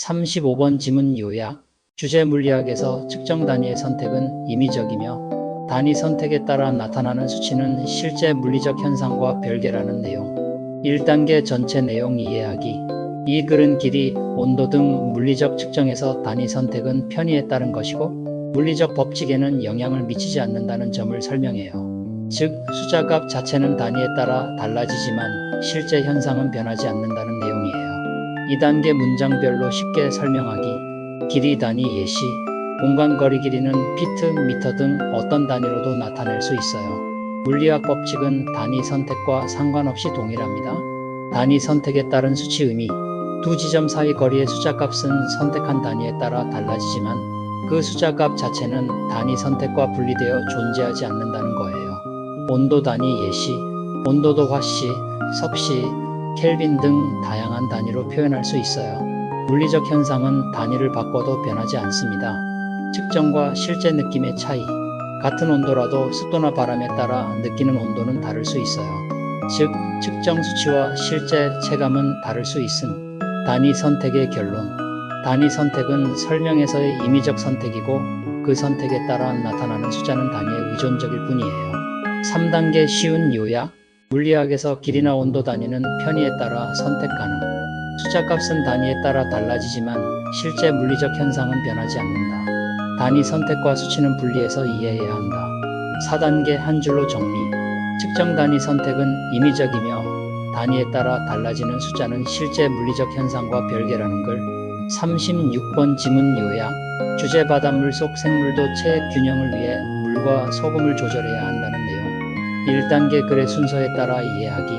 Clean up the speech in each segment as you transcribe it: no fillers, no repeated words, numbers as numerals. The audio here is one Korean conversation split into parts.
35번 지문 요약. 주제 물리학에서 측정 단위의 선택은 임의적이며 단위 선택에 따라 나타나는 수치는 실제 물리적 현상과 별개라는 내용. 1단계 전체 내용 이해하기. 이 글은 길이, 온도 등 물리적 측정에서 단위 선택은 편의에 따른 것이고 물리적 법칙에는 영향을 미치지 않는다는 점을 설명해요. 즉, 숫자값 자체는 단위에 따라 달라지지만 실제 현상은 변하지 않는다는 내용이에요. 2단계 문장별로 쉽게 설명하기. 길이 단위 예시. 공간 거리 길이는 피트, 미터 등 어떤 단위로도 나타낼 수 있어요. 물리학 법칙은 단위 선택과 상관없이 동일합니다. 단위 선택에 따른 수치 의미. 두 지점 사이 거리의 숫자값은 선택한 단위에 따라 달라지지만 그 숫자값 자체는 단위 선택과 분리되어 존재하지 않는다는 거예요. 온도 단위 예시. 온도도 화씨, 섭씨, 켈빈 등 다양한 단위로 표현할 수 있어요. 물리적 현상은 단위를 바꿔도 변하지 않습니다. 측정과 실제 느낌의 차이. 같은 온도라도 습도나 바람에 따라 느끼는 온도는 다를 수 있어요. 즉, 측정 수치와 실제 체감은 다를 수 있음. 단위 선택의 결론. 단위 선택은 설명에서의 임의적 선택이고 그 선택에 따라 나타나는 숫자는 단위에 의존적일 뿐이에요. 3단계 쉬운 요약. 물리학에서 길이나 온도 단위는 편의에 따라 선택 가능. 숫자값은 단위에 따라 달라지지만 실제 물리적 현상은 변하지 않는다. 단위 선택과 수치는 분리해서 이해해야 한다. 4단계 한 줄로 정리. 측정 단위 선택은 임의적이며 단위에 따라 달라지는 숫자는 실제 물리적 현상과 별개라는 걸. 36번 지문 요약. 주제 바닷물 속 생물도 체액 균형을 위해 물과 소금을 조절해야 한다는 내용. 1단계 글의 순서에 따라 이해하기.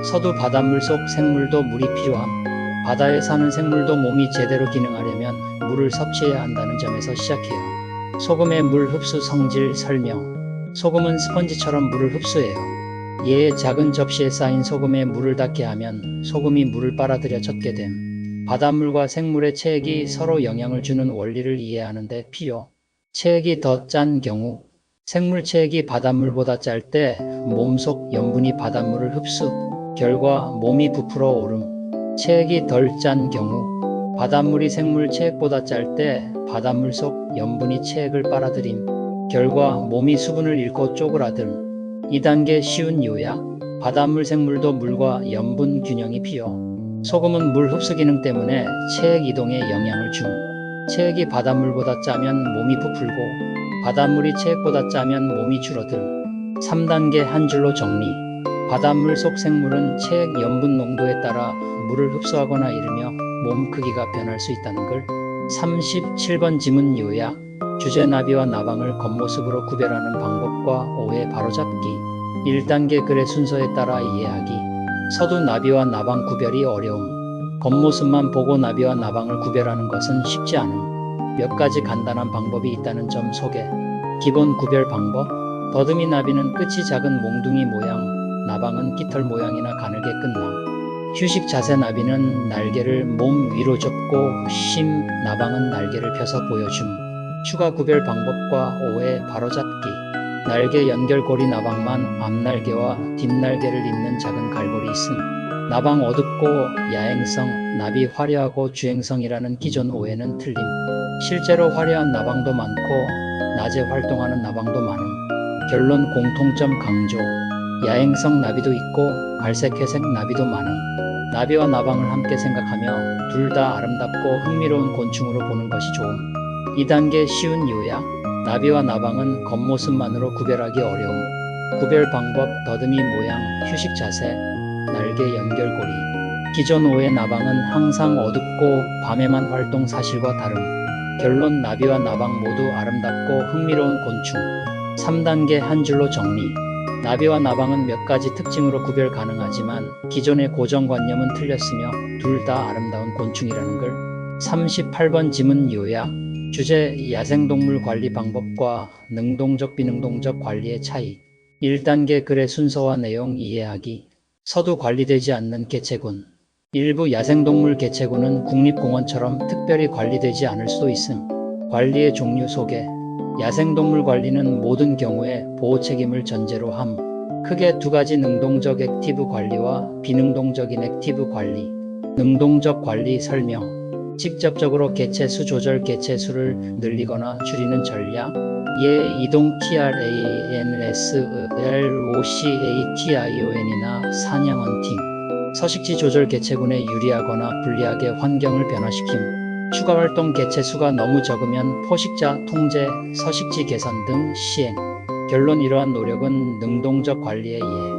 서두 바닷물 속 생물도 물이 필요함. 바다에 사는 생물도 몸이 제대로 기능하려면 물을 섭취해야 한다는 점에서 시작해요. 소금의 물 흡수 성질 설명. 소금은 스펀지처럼 물을 흡수해요. 이에 작은 접시에 쌓인 소금에 물을 닿게 하면 소금이 물을 빨아들여 젖게 됨. 바닷물과 생물의 체액이 서로 영향을 주는 원리를 이해하는데 필요. 체액이 더 짠 경우. 생물 체액이 바닷물보다 짤 때 몸속 염분이 바닷물을 흡수, 결과 몸이 부풀어 오름. 체액이 덜 짠 경우. 바닷물이 생물 체액보다 짤 때 바닷물 속 염분이 체액을 빨아들임, 결과 몸이 수분을 잃고 쪼그라듦. 2단계 쉬운 요약. 바닷물 생물도 물과 염분 균형이 필요. 소금은 물 흡수 기능 때문에 체액 이동에 영향을 줌. 체액이 바닷물보다 짜면 몸이 부풀고 바닷물이 체액보다 짜면 몸이 줄어듦. 3단계 한 줄로 정리. 바닷물 속 생물은 체액 염분 농도에 따라 물을 흡수하거나 잃으며 몸 크기가 변할 수 있다는 걸. 37번 지문 요약. 주제 나비와 나방을 겉모습으로 구별하는 방법과 오해 바로잡기. 1단계 글의 순서에 따라 이해하기. 서두 나비와 나방 구별이 어려움. 겉모습만 보고 나비와 나방을 구별하는 것은 쉽지 않음. 몇 가지 간단한 방법이 있다는 점 소개. 기본 구별 방법. 더듬이 나비는 끝이 작은 몽둥이 모양, 나방은 깃털 모양이나 가늘게 끝남. 휴식 자세 나비는 날개를 몸 위로 접고 쉼, 나방은 날개를 펴서 보여줌. 추가 구별 방법과 오해 바로잡기. 날개 연결고리 나방만 앞날개와 뒷날개를 잇는 작은 갈고리 있음. 나방 어둡고 야행성, 나비 화려하고 주행성이라는 기존 오해는 틀림. 실제로 화려한 나방도 많고 낮에 활동하는 나방도 많음. 결론 공통점 강조. 야행성 나비도 있고 갈색 회색 나비도 많음. 나비와 나방을 함께 생각하며 둘 다 아름답고 흥미로운 곤충으로 보는 것이 좋음. 2단계 쉬운 요약. 나비와 나방은 겉모습만으로 구별하기 어려움. 구별 방법 더듬이 모양, 휴식 자세, 날개 연결고리. 기존 오해 나방은 항상 어둡고 밤에만 활동 사실과 다름. 결론 나비와 나방 모두 아름답고 흥미로운 곤충. 3단계 한 줄로 정리. 나비와 나방은 몇 가지 특징으로 구별 가능하지만 기존의 고정관념은 틀렸으며 둘 다 아름다운 곤충이라는 걸. 38번 지문 요약. 주제 야생동물 관리 방법과 능동적 비능동적 관리의 차이. 1단계 글의 순서와 내용 이해하기. 서두 관리되지 않는 개체군. 일부 야생동물 개체군은 국립공원처럼 특별히 관리되지 않을 수도 있음. 관리의 종류 소개. 야생동물 관리는 모든 경우에 보호 책임을 전제로 함. 크게 두 가지 능동적 액티브 관리와 비능동적인 액티브 관리. 능동적 관리 설명. 직접적으로 개체수 조절 개체수를 늘리거나 줄이는 전략. 예, 이동 TRANSLOCATION이나 사냥 헌팅. 서식지 조절 개체군에 유리하거나 불리하게 환경을 변화시킴. 추가 활동 개체수가 너무 적으면 포식자 통제, 서식지 개선 등 시행. 결론 이러한 노력은 능동적 관리에 의해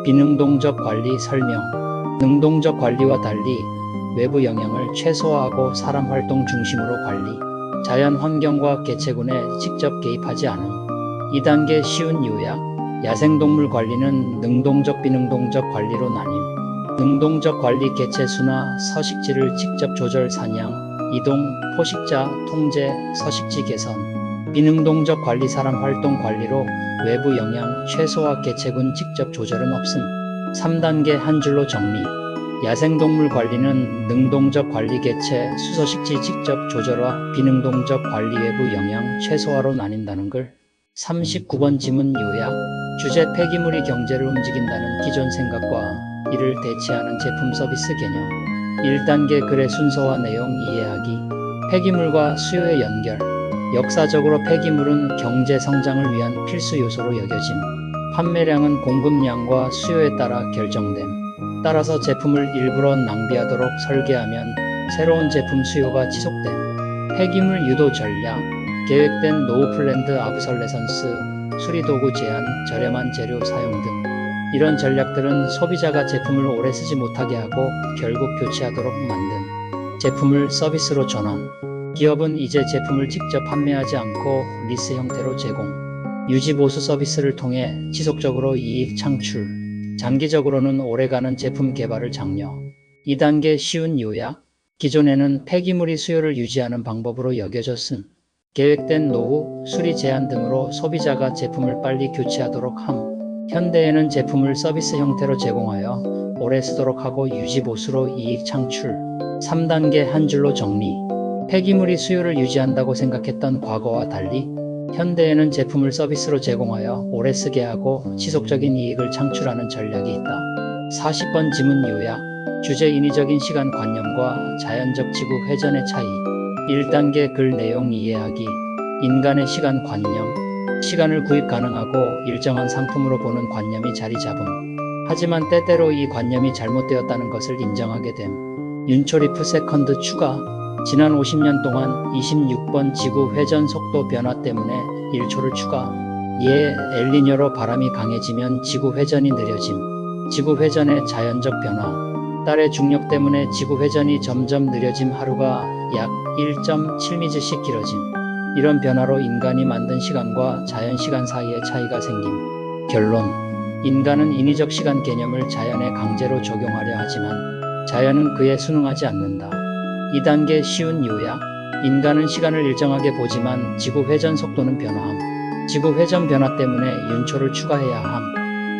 비능동적 관리 설명. 능동적 관리와 달리 외부 영향을 최소화하고 사람 활동 중심으로 관리. 자연 환경과 개체군에 직접 개입하지 않음. 2단계 쉬운 요약. 야생동물 관리는 능동적 비능동적 관리로 나뉩. 능동적 관리 개체수나 서식지를 직접 조절 사냥, 이동, 포식자, 통제, 서식지 개선. 비능동적 관리 사람 활동 관리로 외부 영향 최소화 개체군 직접 조절은 없음. 3단계 한 줄로 정리. 야생동물 관리는 능동적 관리 개체 수서식지 직접 조절화 비능동적 관리 외부 영향 최소화로 나뉜다는 걸. 39번 지문 요약. 주제 폐기물이 경제를 움직인다는 기존 생각과 이를 대체하는 제품 서비스 개념. 1단계 글의 순서와 내용 이해하기. 폐기물과 수요의 연결. 역사적으로 폐기물은 경제 성장을 위한 필수 요소로 여겨짐. 판매량은 공급량과 수요에 따라 결정됨. 따라서 제품을 일부러 낭비하도록 설계하면 새로운 제품 수요가 지속됨. 폐기물 유도 전략. 계획된 노후 플랜드 아브솔레선스, 수리도구 제한, 저렴한 재료 사용 등. 이런 전략들은 소비자가 제품을 오래 쓰지 못하게 하고 결국 교체하도록 만든 제품을 서비스로 전환. 기업은 이제 제품을 직접 판매하지 않고 리스 형태로 제공, 유지 보수 서비스를 통해 지속적으로 이익 창출. 장기적으로는 오래가는 제품 개발을 장려. 2단계 쉬운 요약. 기존에는 폐기물이 수요를 유지하는 방법으로 여겨졌음. 계획된 노후, 수리 제한 등으로 소비자가 제품을 빨리 교체하도록 함. 현대에는 제품을 서비스 형태로 제공하여 오래 쓰도록 하고 유지 보수로 이익 창출. 3단계 한 줄로 정리. 폐기물이 수요를 유지한다고 생각했던 과거와 달리 현대에는 제품을 서비스로 제공하여 오래 쓰게 하고 지속적인 이익을 창출하는 전략이 있다. 40번 지문 요약. 주제 인위적인 시간 관념과 자연적 지구 회전의 차이. 1단계 글 내용 이해하기. 인간의 시간 관념. 시간을 구입 가능하고 일정한 상품으로 보는 관념이 자리 잡음. 하지만 때때로 이 관념이 잘못되었다는 것을 인정하게 됨. 윤초리프 세컨드 추가. 지난 50년 동안 26번 지구 회전 속도 변화 때문에 1초를 추가. 예, 엘니뇨로 바람이 강해지면 지구 회전이 느려짐. 지구 회전의 자연적 변화. 달의 중력 때문에 지구 회전이 점점 느려짐. 하루가 약 1.7미즈씩 길어짐. 이런 변화로 인간이 만든 시간과 자연 시간 사이에 차이가 생김. 결론. 인간은 인위적 시간 개념을 자연에 강제로 적용하려 하지만 자연은 그에 순응하지 않는다. 2단계 쉬운 요약. 인간은 시간을 일정하게 보지만 지구 회전 속도는 변화함. 지구 회전 변화 때문에 윤초를 추가해야 함.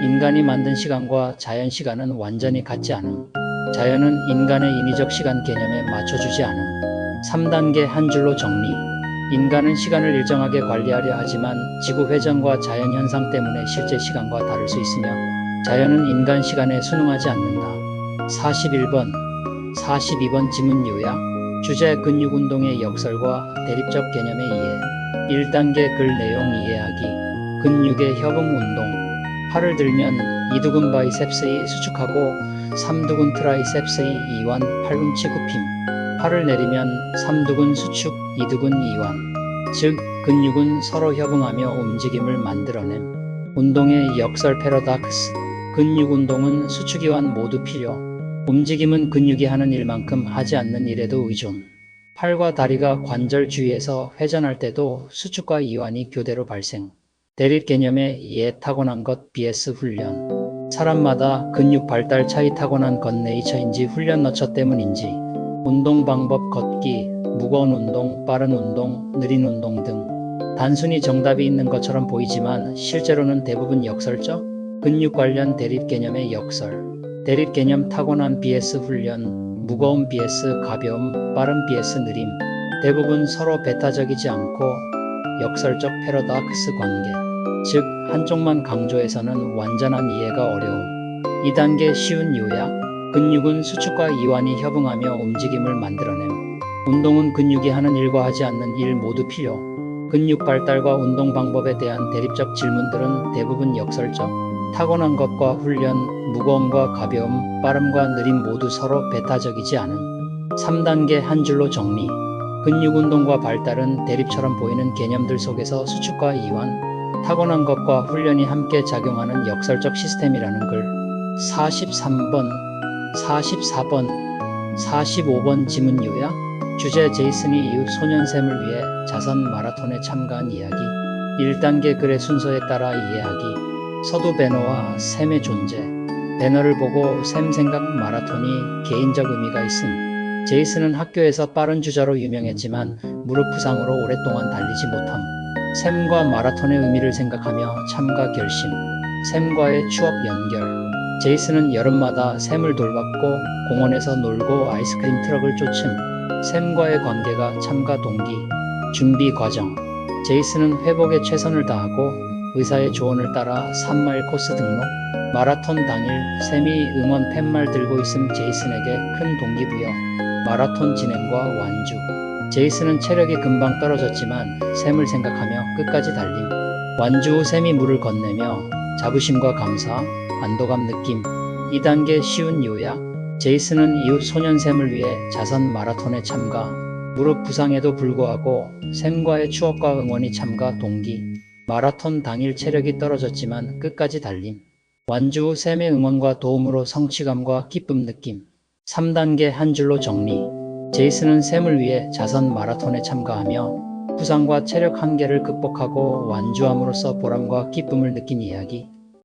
인간이 만든 시간과 자연 시간은 완전히 같지 않음. 자연은 인간의 인위적 시간 개념에 맞춰주지 않음. 3단계 한 줄로 정리. 인간은 시간을 일정하게 관리하려 하지만 지구 회전과 자연 현상 때문에 실제 시간과 다를 수 있으며 자연은 인간 시간에 순응하지 않는다. 42번 지문 요약. 주제 근육운동의 역설과 대립적 개념에 의해 1단계 글 내용 이해하기. 근육의 협응운동. 팔을 들면 이두근 바이셉스의 수축하고 삼두근 트라이셉스의 이완, 팔꿈치 굽힘. 팔을 내리면 삼두근 수축, 이두근 이완. 즉 근육은 서로 협응하며 움직임을 만들어냄. 운동의 역설 패러닥스. 근육운동은 수축 이완 모두 필요. 움직임은 근육이 하는 일만큼 하지 않는 일에도 의존. 팔과 다리가 관절 주위에서 회전할 때도 수축과 이완이 교대로 발생. 대립 개념의 예 타고난 것 vs 훈련. 사람마다 근육 발달 차이 타고난 것 네이처인지 훈련 너처 때문인지 운동 방법 걷기, 무거운 운동, 빠른 운동, 느린 운동 등 단순히 정답이 있는 것처럼 보이지만 실제로는 대부분 역설적 근육 관련 대립 개념의 역설. 대립 개념 타고난 vs 훈련, 무거움 vs 가벼움, 빠른 vs 느림. 대부분 서로 배타적이지 않고 역설적 패러닥스 관계. 즉 한쪽만 강조해서는 완전한 이해가 어려움. 2단계 쉬운 요약. 근육은 수축과 이완이 협응하며 움직임을 만들어냄. 운동은 근육이 하는 일과 하지 않는 일 모두 필요. 근육 발달과 운동 방법에 대한 대립적 질문들은 대부분 역설적. 타고난 것과 훈련, 무거움과 가벼움, 빠름과 느림 모두 서로 배타적이지 않음. 3단계 한 줄로 정리. 근육 운동과 발달은 대립처럼 보이는 개념들 속에서 수축과 이완, 타고난 것과 훈련이 함께 작용하는 역설적 시스템이라는 글. 43번, 44번, 45번 지문 요약. 주제 제이슨이 이웃 소년샘을 위해 자선 마라톤에 참가한 이야기. 1단계 글의 순서에 따라 이해하기. 서두 배너와 샘의 존재. 배너를 보고 샘 생각 마라톤이 개인적 의미가 있음. 제이슨은 학교에서 빠른 주자로 유명했지만 무릎 부상으로 오랫동안 달리지 못함. 샘과 마라톤의 의미를 생각하며 참가 결심. 샘과의 추억 연결. 제이슨은 여름마다 샘을 돌봤고 공원에서 놀고 아이스크림 트럭을 쫓음. 샘과의 관계가 참가 동기. 준비 과정. 제이슨은 회복에 최선을 다하고 의사의 조언을 따라 3마일 코스 등록. 마라톤 당일 샘이 응원 팻말 들고 있음 제이슨에게 큰 동기부여. 마라톤 진행과 완주. 제이슨은 체력이 금방 떨어졌지만 샘을 생각하며 끝까지 달림. 완주 후 샘이 물을 건네며 자부심과 감사, 안도감 느낌. 2단계 쉬운 요약. 제이슨은 이웃 소년샘을 위해 자선 마라톤에 참가. 무릎 부상에도 불구하고 샘과의 추억과 응원이 참가 동기. 마라톤 당일 체력이 떨어졌지만 끝까지 달림. 완주 후 샘의 응원과 도움으로 성취감과 기쁨 느낌. 3단계 한 줄로 정리. 제이슨은 샘을 위해 자선 마라톤에 참가하며 부상과 체력 한계를 극복하고 완주함으로써 보람과 기쁨을 느낀 이야기.